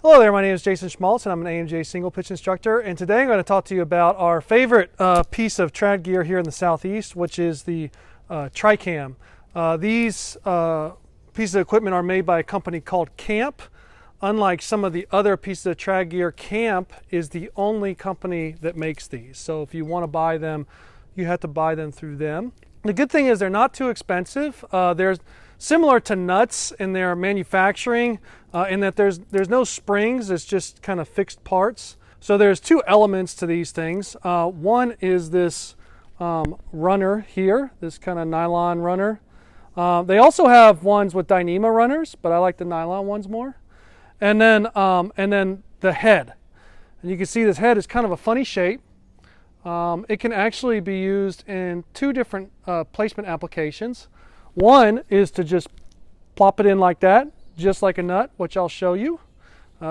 Hello there, my name is Jason Schmaltz and I'm an AMJ single pitch instructor, and today I'm going to talk to you about our favorite piece of trad gear here in the Southeast, which is the Tricam. These pieces of equipment are made by a company called Camp. Unlike some of the other pieces of trad gear, Camp is the only company that makes these. So if you want to buy them, you have to buy them through them. The good thing is they're not too expensive. They're similar to nuts in their manufacturing, in that there's no springs, it's just kind of fixed parts. So there's two elements to these things. One is this runner here, this kind of nylon runner. They also have ones with Dyneema runners, but I like the nylon ones more. And then the head. And you can see this head is kind of a funny shape. It can actually be used in two different placement applications. One is to just plop it in like that, just like a nut, which I'll show you.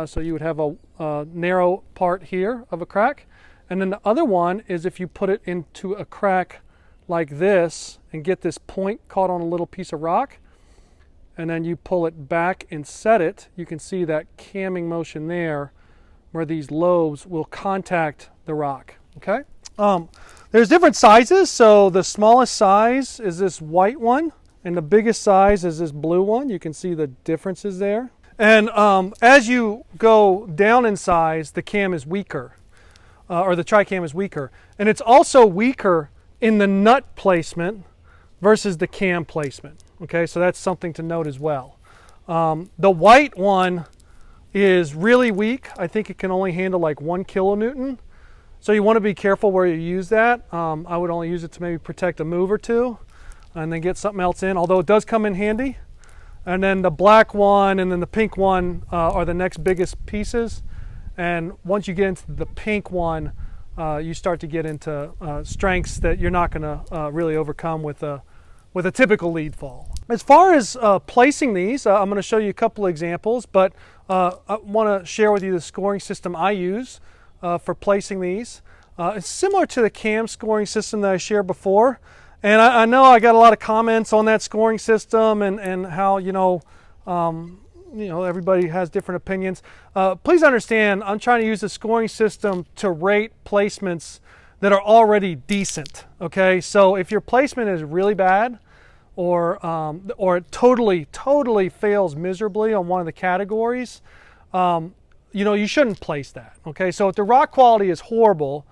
So you would have a narrow part here of a crack. And then the other one is if you put it into a crack like this and get this point caught on a little piece of rock, and then you pull it back and set it, you can see that camming motion there where these lobes will contact the rock. Okay? There's different sizes. So the smallest size is this white one, and the biggest size is this blue one. You can see the differences there. And as you go down in size, the cam is weaker, or the Tricam is weaker. And it's also weaker in the nut placement versus the cam placement. Okay, so that's something to note as well. The white one is really weak. I think it can only handle like 1 kilonewton. So you want to be careful where you use that. I would only use it to maybe protect a move or two and then get something else in, although it does come in handy. And then the black one and then the pink one are the next biggest pieces. And once you get into the pink one, you start to get into strengths that you're not going to really overcome with a typical lead fall. As far as placing these, I'm going to show you a couple of examples, but I want to share with you the scoring system I use for placing these. It's similar to the cam scoring system that I shared before. And I know I got a lot of comments on that scoring system and how, everybody has different opinions. Please understand, I'm trying to use the scoring system to rate placements that are already decent. Okay, so if your placement is really bad, or it totally fails miserably on one of the categories, you shouldn't place that. Okay, so if the rock quality is horrible,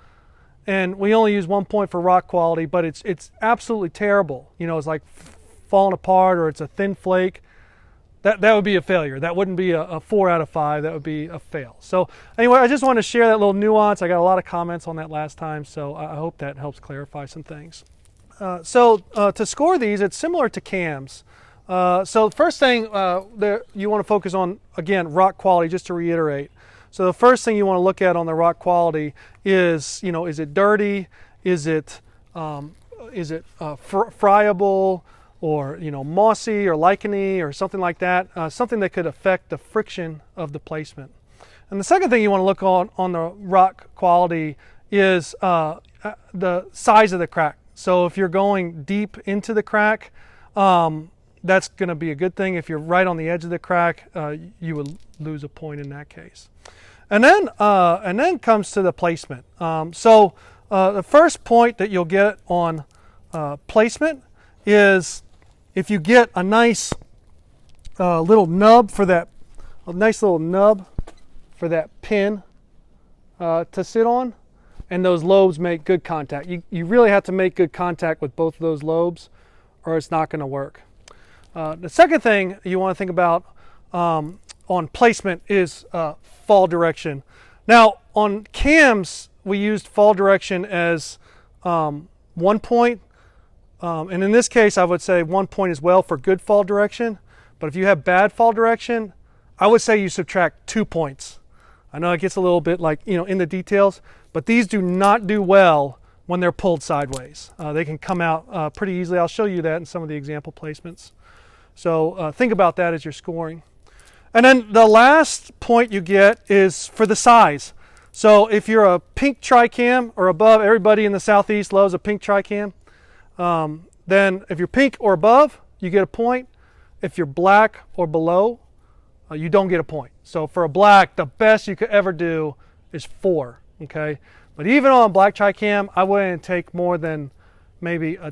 and we only use 1 point for rock quality, but it's absolutely terrible. It's like falling apart, or it's a thin flake. That would be a failure. That wouldn't be a 4 out of 5. That would be a fail. So anyway, I just want to share that little nuance. I got a lot of comments on that last time, so I hope that helps clarify some things. So to score these, it's similar to cams. So the first thing you want to focus on, again, rock quality, just to reiterate. So the first thing you want to look at on the rock quality is, is it dirty? Is it friable, or mossy or licheny or something like that? Something that could affect the friction of the placement. And the second thing you want to look on the rock quality is the size of the crack. So if you're going deep into the crack, that's going to be a good thing. If you're right on the edge of the crack, you would lose a point in that case. And then comes to the placement. So the first point that you'll get on placement is if you get a nice little nub for that, pin to sit on, and those lobes make good contact. You really have to make good contact with both of those lobes, or it's not going to work. The second thing you want to think about on placement is fall direction. Now on cams, we used fall direction as 1 point. And in this case, I would say 1 point as well for good fall direction. But if you have bad fall direction, I would say you subtract 2 points. I know it gets a little bit in the details, but these do not do well when they're pulled sideways. They can come out pretty easily. I'll show you that in some of the example placements. So think about that as you're scoring. And then the last point you get is for the size. So if you're a pink Tricam or above, everybody in the Southeast loves a pink Tricam. Then if you're pink or above, you get a point. If you're black or below, you don't get a point. So for a black, the best you could ever do is 4, okay? But even on black Tricam, I wouldn't take more than maybe a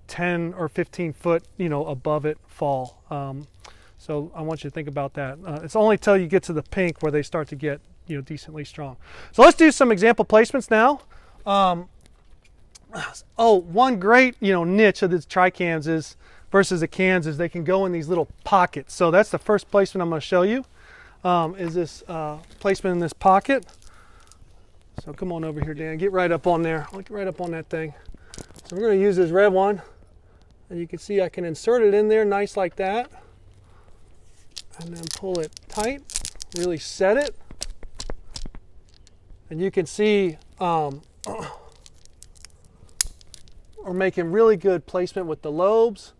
10 or 15 foot, above it fall. So I want you to think about that. It's only till you get to the pink where they start to get, decently strong. So let's do some example placements now. One great, niche of the Tricams is versus the cans is they can go in these little pockets. So that's the first placement I'm going to show you. Is this placement in this pocket. So come on over here, Dan. Get right up on there. Get right up on that thing. So we're going to use this red one. And you can see I can insert it in there nice like that. And then pull it tight. Really set it. And you can see we're making really good placement with the lobes.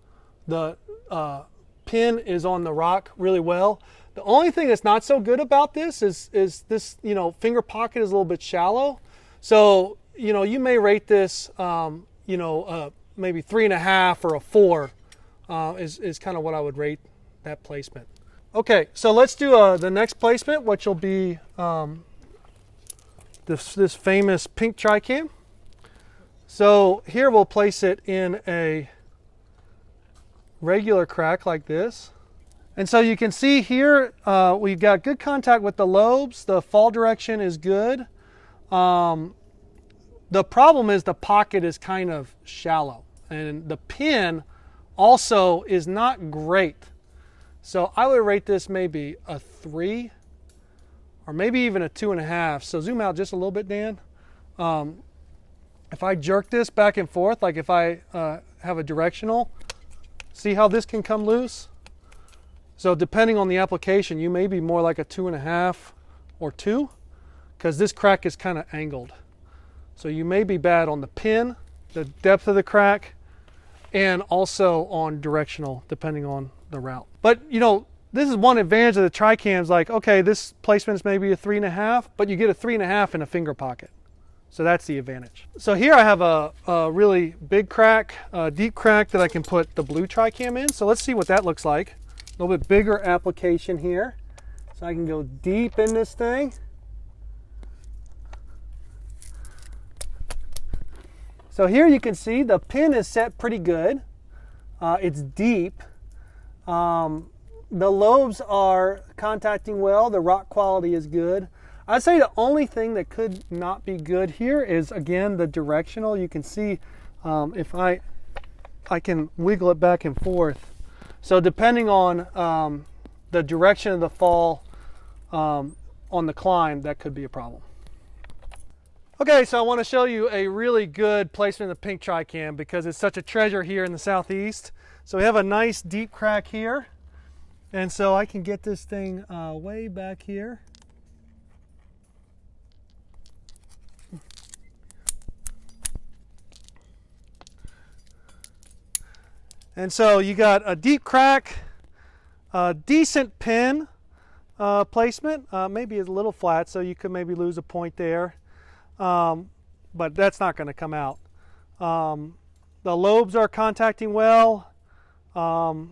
The pin is on the rock really well. The only thing that's not so good about this is this, finger pocket is a little bit shallow. So, you may rate this, maybe 3.5 or a 4 is kind of what I would rate that placement. Okay, so let's do the next placement, which will be this famous pink Tricam. So here we'll place it in a regular crack like this. And so you can see here we've got good contact with the lobes. The fall direction is good. The problem is the pocket is kind of shallow. And the pin also is not great. So I would rate this maybe a 3 or maybe even a 2.5. So zoom out just a little bit, Dan. If I jerk this back and forth, like if I have a directional, see how this can come loose? So depending on the application, you may be more like a 2.5 or 2, because this crack is kind of angled. So you may be bad on the pin, the depth of the crack, and also on directional, depending on the route. But this is one advantage of the Tricams. Like, okay, this placement is maybe a 3.5, but you get a 3.5 in a finger pocket. So that's the advantage. So here I have a really big crack, a deep crack that I can put the blue Tricam in. So let's see what that looks like. A little bit bigger application here. So I can go deep in this thing. So here you can see the pin is set pretty good. It's deep. The lobes are contacting well. The rock quality is good. I'd say the only thing that could not be good here is, again, the directional. You can see if I can wiggle it back and forth. So depending on the direction of the fall on the climb, that could be a problem. Okay, so I want to show you a really good placement of the pink Tricam because it's such a treasure here in the Southeast. So we have a nice deep crack here. And so I can get this thing way back here. And so you got a deep crack, a decent pin placement, maybe it's a little flat, so you could maybe lose a point there, but that's not going to come out. The lobes are contacting well, and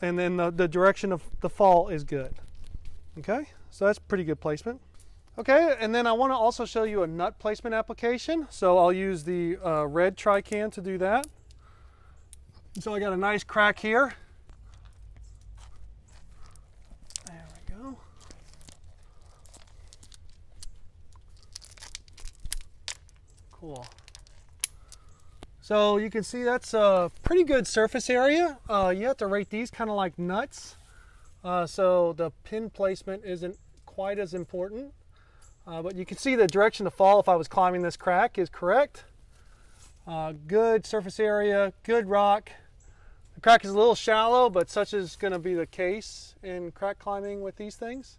then the direction of the fall is good. Okay, so that's pretty good placement. Okay, and then I want to also show you a nut placement application. So I'll use the red Tricam to do that. So I got a nice crack here. There we go. Cool. So you can see that's a pretty good surface area. You have to rate these kind of like nuts. So the pin placement isn't quite as important. But you can see the direction to fall if I was climbing this crack is correct. Good surface area, good rock. The crack is a little shallow, but such is going to be the case in crack climbing with these things.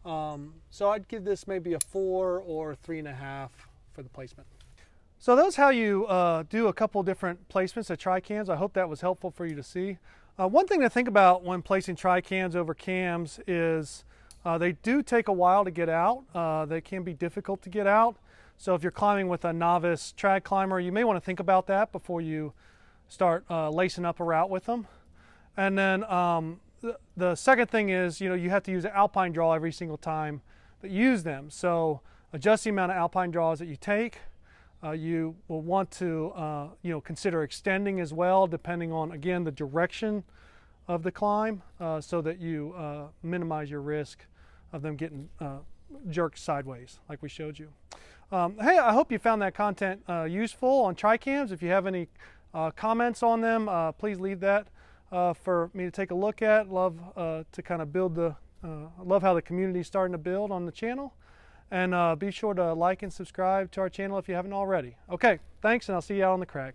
So I'd give this maybe a 4 or 3.5 for the placement. So that's how you do a couple different placements of Tricams. I hope that was helpful for you to see. One thing to think about when placing Tricams over cams is they do take a while to get out. They can be difficult to get out. So if you're climbing with a novice trad climber, you may want to think about that before you start lacing up a route with them. And then the second thing is, you have to use an alpine draw every single time that you use them. So adjust the amount of alpine draws that you take. You will want to consider extending as well, depending on, again, the direction of the climb, so that you minimize your risk of them getting jerked sideways like we showed you. Hey, I hope you found that content useful on Tricams. If you have any comments on them, please leave that for me to take a look at. Love to kind of build love how the community is starting to build on the channel. And be sure to like and subscribe to our channel if you haven't already. Okay, thanks, and I'll see you out on the crag.